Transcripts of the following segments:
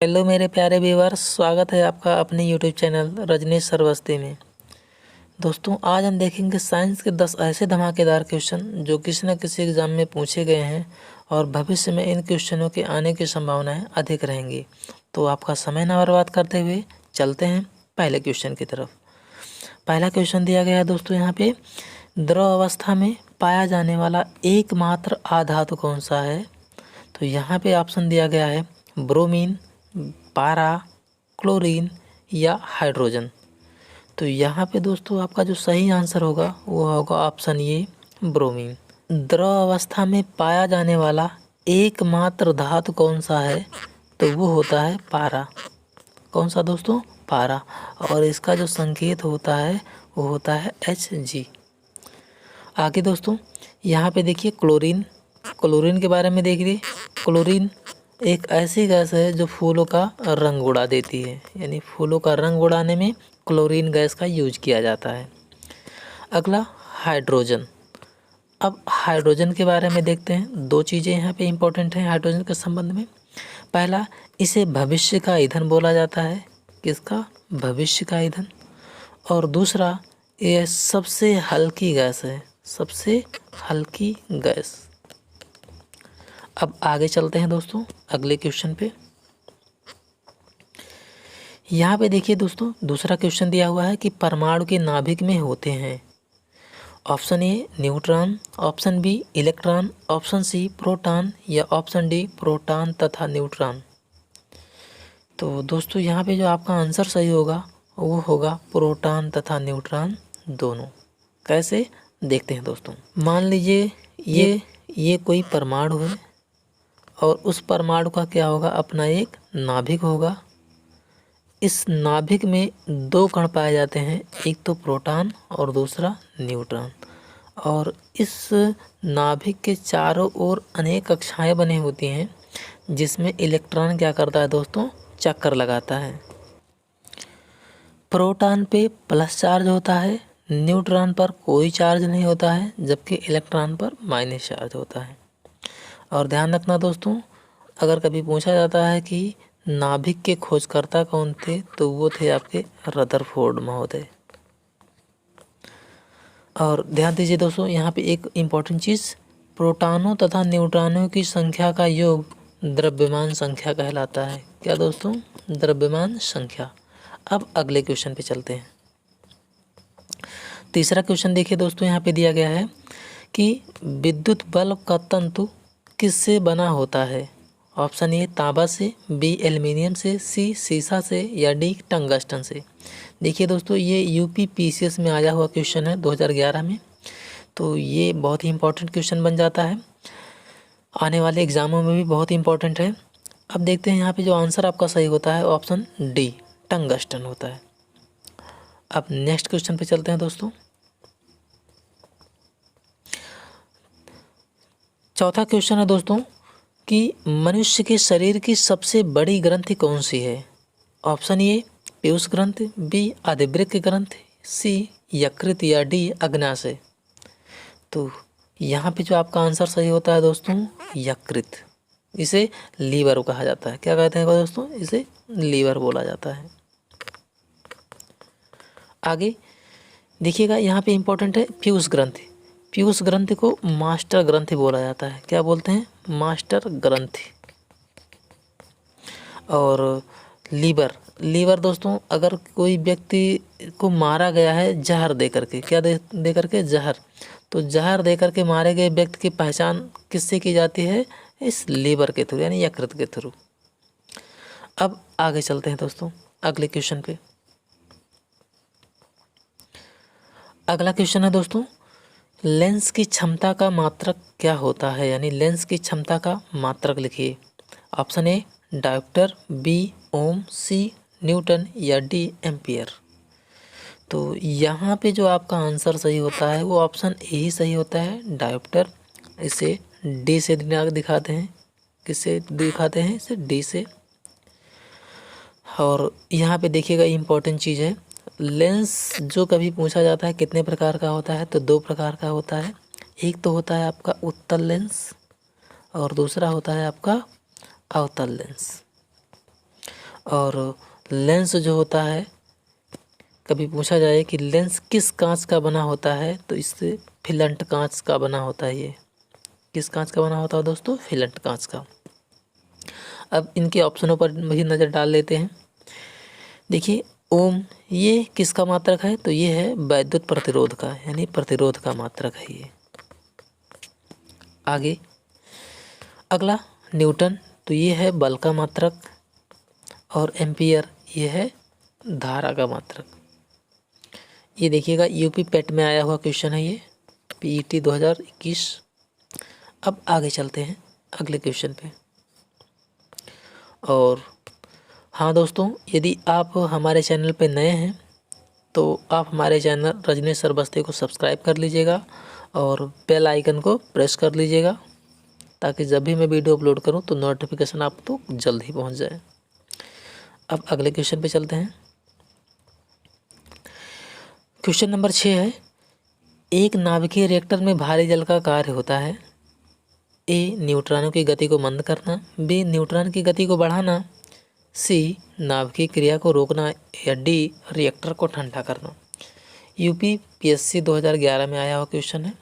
Hello मेरे प्यारे viewers, स्वागत है आपका अपने यूट्यूब चैनल रजनीश सरवस्ती में। दोस्तों, आज हम देखेंगे साइंस के 10 ऐसे धमाकेदार क्वेश्चन जो किसी न किसी एग्ज़ाम में पूछे गए हैं और भविष्य में इन क्वेश्चनों के आने की संभावनाएं अधिक रहेंगी। तो आपका समय न बर्बाद करते हुए चलते हैं पहले क्वेश्चन की तरफ। पहला क्वेश्चन दिया गया है दोस्तों, यहाँ पे द्रव अवस्था में पाया जाने वाला एकमात्र अधातु कौन सा है? तो यहाँ पे ऑप्शन दिया गया है ब्रोमीन, पारा, क्लोरीन या हाइड्रोजन। तो यहाँ पे दोस्तों आपका जो सही आंसर होगा वो होगा ऑप्शन ए ब्रोमीन। द्रव अवस्था में पाया जाने वाला एकमात्र धातु कौन सा है? तो वो होता है पारा। कौन सा दोस्तों? पारा। और इसका जो संकेत होता है वो होता है Hg। आगे दोस्तों यहाँ पे देखिए क्लोरीन के बारे में देखिए। क्लोरीन एक ऐसी गैस है जो फूलों का रंग उड़ा देती है, यानी फूलों का रंग उड़ाने में क्लोरीन गैस का यूज किया जाता है। अगला हाइड्रोजन। अब हाइड्रोजन के बारे में देखते हैं। दो चीज़ें यहाँ पे इम्पोर्टेंट हैं हाइड्रोजन के संबंध में। पहला, इसे भविष्य का ईंधन बोला जाता है। किसका? भविष्य का ईंधन। और दूसरा, यह सबसे हल्की गैस है, सबसे हल्की गैस। अब आगे चलते हैं दोस्तों अगले क्वेश्चन पे। यहाँ पे देखिए दोस्तों, दूसरा क्वेश्चन दिया हुआ है कि परमाणु के नाभिक में होते हैं option A neutron, option B electron, option C proton या ऑप्शन डी प्रोटॉन तथा न्यूट्रॉन। तो दोस्तों यहाँ पे जो आपका आंसर सही होगा वो होगा प्रोटॉन तथा न्यूट्रॉन दोनों। कैसे? देखते हैं दोस्तों। मान लीजिए ये कोई परमाणु है और उस परमाणु का क्या होगा? अपना एक नाभिक होगा। इस नाभिक में दो कण पाए जाते हैं, एक तो प्रोटॉन और दूसरा न्यूट्रॉन। और इस नाभिक के चारों ओर अनेक कक्षाएं बनी होती हैं जिसमें इलेक्ट्रॉन क्या करता है दोस्तों? चक्कर लगाता है। प्रोटॉन पे प्लस चार्ज होता है, न्यूट्रॉन पर कोई चार्ज नहीं होता है, जबकि इलेक्ट्रॉन पर माइनस चार्ज होता है। और ध्यान रखना दोस्तों, अगर कभी पूछा जाता है कि नाभिक के खोजकर्ता कौन थे, तो वो थे आपके रदरफोर्ड महोदय। और ध्यान दीजिए दोस्तों, यहाँ पे एक इम्पॉर्टेंट चीज़, प्रोटॉनों तथा न्यूट्रॉनों की संख्या का योग द्रव्यमान संख्या कहलाता है। क्या दोस्तों? द्रव्यमान संख्या। अब अगले क्वेश्चन पे चलते हैं। तीसरा क्वेश्चन देखिए दोस्तों, यहाँ पे दिया गया है कि विद्युत बल्ब का तंतु किससे बना होता है? ऑप्शन ए तांबा से, बी एल्युमिनियम से, सी सीसा से या डी टंगस्टन से। देखिए दोस्तों, ये यूपी पीसीएस में आया हुआ क्वेश्चन है 2011 में। तो ये बहुत ही इंपॉर्टेंट क्वेश्चन बन जाता है, आने वाले एग्जामों में भी बहुत इंपॉर्टेंट है। अब देखते हैं यहाँ पे जो आंसर आपका सही होता है ऑप्शन डी टंगस्टन होता है। अब नेक्स्ट क्वेश्चन पे चलते हैं दोस्तों। चौथा क्वेश्चन है दोस्तों कि मनुष्य के शरीर की सबसे बड़ी ग्रंथि कौन सी है? ऑप्शन ए पीयूष ग्रंथि, बी आदिवृक्क ग्रंथि, सी यकृत या डी अग्नाशय। तो यहाँ पे जो आपका आंसर सही होता है दोस्तों यकृत। इसे लीवर कहा जाता है। क्या कहते हैं दोस्तों? इसे लीवर बोला जाता है। आगे देखिएगा, यहाँ पे इम्पोर्टेंट है पीयूष ग्रंथि। पीयूष ग्रंथि को मास्टर ग्रंथि बोला जाता है। क्या बोलते हैं? मास्टर ग्रंथि। और लीवर दोस्तों, अगर कोई व्यक्ति को मारा गया है जहर दे करके, क्या दे करके? जहर। तो जहर दे करके मारे गए व्यक्ति की पहचान किससे की जाती है? इस लीवर के थ्रू, यानी यकृत के थ्रू। अब आगे चलते हैं दोस्तों अगले क्वेश्चन पे। अगला क्वेश्चन है दोस्तों, लेंस की क्षमता का मात्रक क्या होता है? यानी लेंस की क्षमता का मात्रक लिखिए। Option A dioptre, B ohm, C newton या डी एम्पियर। तो यहाँ पे जो आपका आंसर सही होता है वो ऑप्शन ए ही सही होता है, डायोप्टर। इसे डी से दिखाते हैं। किससे दिखाते हैं? इसे डी से। और यहाँ पे देखिएगा इम्पोर्टेंट चीज़ है, लेंस जो कभी पूछा जाता है कितने प्रकार का होता है? तो दो प्रकार का होता है। एक तो होता है आपका उत्तल लेंस और दूसरा होता है आपका अवतल लेंस। और लेंस जो होता है, कभी पूछा जाए कि लेंस किस कांच का बना होता है, तो इससे फिलेंट कांच का बना होता है। ये किस कांच का बना होता है दोस्तों? फिलेंट कांच का। अब इनके ऑप्शनों पर भी नज़र डाल लेते हैं। देखिए, ओम ये किसका मात्रक है? तो ये है वैद्युत प्रतिरोध का, यानी प्रतिरोध का मात्रक है ये। आगे अगला न्यूटन, तो ये है बल का मात्रक, और एम्पियर ये है धारा का मात्रक। ये देखिएगा यूपी पेट में आया हुआ क्वेश्चन है ये, पीईटी 2021। अब आगे चलते हैं अगले क्वेश्चन पे। और हाँ दोस्तों, यदि आप हमारे चैनल पे नए हैं तो आप हमारे चैनल रजनीश सरबस्ती को सब्सक्राइब कर लीजिएगा और बेल आइकन को प्रेस कर लीजिएगा, ताकि जब भी मैं वीडियो अपलोड करूं तो नोटिफिकेशन आप तो जल्द ही पहुंच जाए। अब अगले क्वेश्चन पे चलते हैं। क्वेश्चन नंबर 6 है, एक नाभिकीय रिएक्टर में भारी जल का कार्य होता है। ए न्यूट्रॉनों की गति को मंद करना, बी न्यूट्रॉन की गति को बढ़ाना, सी नाभिकीय क्रिया को रोकना, या डी रिएक्टर को ठंडा करना। यूपी पीएससी 2011 में आया हुआ क्वेश्चन है।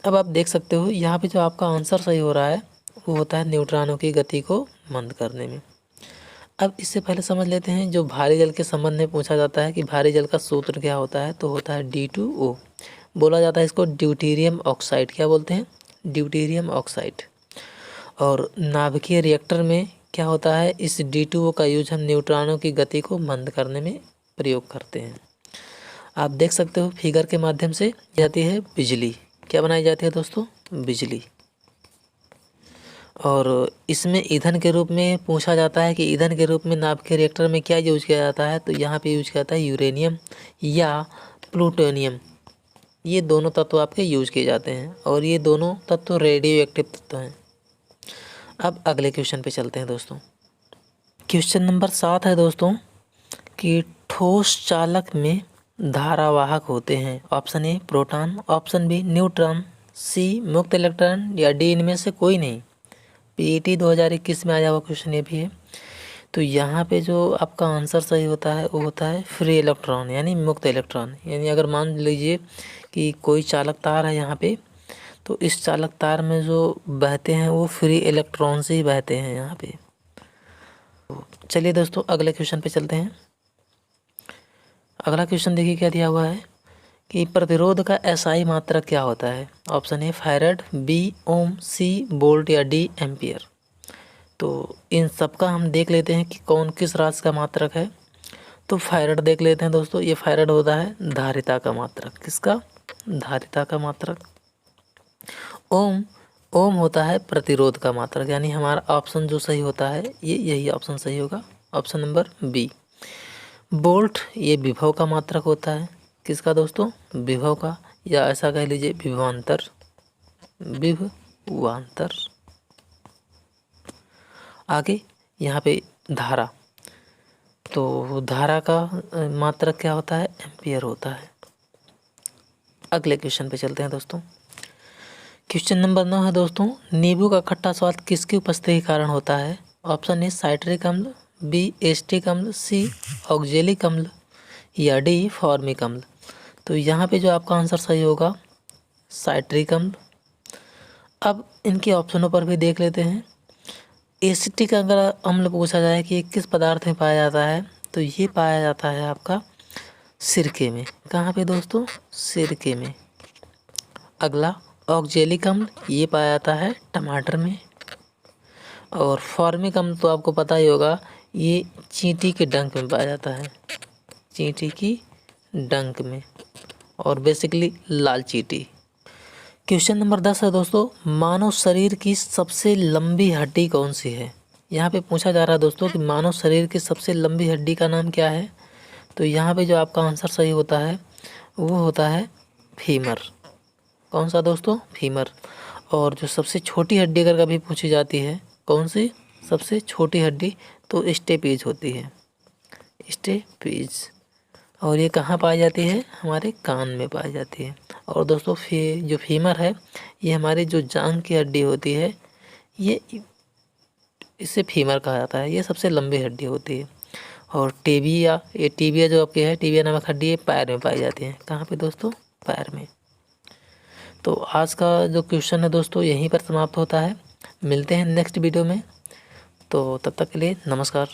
अब आप देख सकते हो यहाँ पे जो आपका आंसर सही हो रहा है वो होता है न्यूट्रॉनों की गति को मंद करने में। अब इससे पहले समझ लेते हैं, जो भारी जल के संबंध में पूछा जाता है कि भारी जल का सूत्र क्या होता है, तो होता है D2O। बोला जाता है इसको ड्यूटेरियम ऑक्साइड। क्या बोलते हैं? Deuterium oxide. और नाभिकीय रिएक्टर में क्या होता है, इस D2O का यूज हम न्यूट्रॉनों की गति को मंद करने में प्रयोग करते हैं। आप देख सकते हो फिगर के माध्यम से जाती है बिजली। क्या बनाई जाती है दोस्तों? बिजली। और इसमें ईंधन के रूप में पूछा जाता है कि ईंधन के रूप में नाभिकीय रिएक्टर में क्या यूज किया जाता है, तो यहाँ पे यूज किया जाता है यूरेनियम या प्लूटोनियम। ये दोनों तत्व आपके यूज किए जाते हैं, और ये दोनों तत्व रेडियो एक्टिव तत्व हैं। अब अगले क्वेश्चन पे चलते हैं दोस्तों। क्वेश्चन नंबर 7 है दोस्तों कि ठोस चालक में धारावाहक होते हैं। Option A proton, option B neutron, C मुक्त इलेक्ट्रॉन, या डी इनमें से कोई नहीं। पीईटी 2021 में आया हुआ क्वेश्चन ये भी है। तो यहाँ पे जो आपका आंसर सही होता है वो होता है फ्री इलेक्ट्रॉन, यानी मुक्त इलेक्ट्रॉन। यानी अगर मान लीजिए कि कोई चालक तार है यहाँ पे, तो इस चालक तार में जो बहते हैं वो फ्री इलेक्ट्रॉन से ही बहते हैं यहाँ पे। तो चलिए दोस्तों अगले क्वेश्चन पे चलते हैं। अगला क्वेश्चन देखिए क्या दिया हुआ है कि प्रतिरोध का एसआई मात्रक क्या होता है। Option A farad, B ohm, C volt, या डी एम्पियर। तो इन सब का हम देख लेते हैं कि कौन किस राशि का मात्रक है। तो फैराड देख लेते हैं दोस्तों। ये फैराड होता है धारिता का मात्रक। किसका? धारिता का मात्रक। ओम, ओम होता है प्रतिरोध का मात्रक। यानी हमारा ऑप्शन जो सही होता है ये यही ऑप्शन सही होगा, ऑप्शन नंबर बी। वोल्ट ये विभव का मात्रक होता है। किसका दोस्तों? विभव का, या ऐसा कह लीजिए विभवांतर, विभवांतर। आगे यहाँ पे धारा, तो धारा का मात्रक क्या होता है? एम्पियर होता है। अगले क्वेश्चन पे चलते हैं दोस्तों। क्वेश्चन नंबर 9 है दोस्तों, नींबू का खट्टा स्वाद किसकी उपस्थिति के कारण होता है। ऑप्शन ए साइट्रिक अम्ल, बी एस्टिक अम्ल, सी ऑक्जेलिक अम्ल, या डी फॉर्मिक अम्ल। तो यहाँ पे जो आपका आंसर सही होगा साइट्रिक अम्ल। अब इनके ऑप्शनों पर भी देख लेते हैं। एसिटिक अगर अम्ल पूछा जाए कि किस पदार्थ में पाया जाता है, तो ये पाया जाता है आपका सिरके में। कहाँ पे दोस्तों? सिरके में। अगला ऑक्जेलिक अम्ल, ये पाया जाता है टमाटर में। और फॉर्मिक अम्ल तो आपको पता ही होगा, ये चींटी के डंक में पाया जाता है, चींटी की डंक में, और बेसिकली लाल चींटी। क्वेश्चन नंबर 10 है दोस्तों, मानव शरीर की सबसे लंबी हड्डी कौन सी है। यहाँ पे पूछा जा रहा है दोस्तों कि मानव शरीर की सबसे लंबी हड्डी का नाम क्या है। तो यहाँ पे जो आपका आंसर सही होता है वो होता है फीमर। कौन सा दोस्तों? फीमर। और जो सबसे छोटी हड्डी अगर कभी पूछी जाती है, कौन सी सबसे छोटी हड्डी, तो स्टेपीज होती है, स्टेपीज। और ये कहाँ पाई जाती है? हमारे कान में पाई जाती है। और दोस्तों जो फीमर है ये हमारी जो जांघ की हड्डी होती है, ये इसे फीमर कहा जाता है। ये सबसे लंबी हड्डी होती है। और टिबिया, ये टिबिया जो आपके है, टिबिया नामक हड्डी, ये पैर में पाई जाती है। कहाँ पे दोस्तों? पैर में। तो आज का जो क्वेश्चन है दोस्तों यहीं पर समाप्त होता है। मिलते हैं नेक्स्ट वीडियो में। तो तब तक के लिए नमस्कार।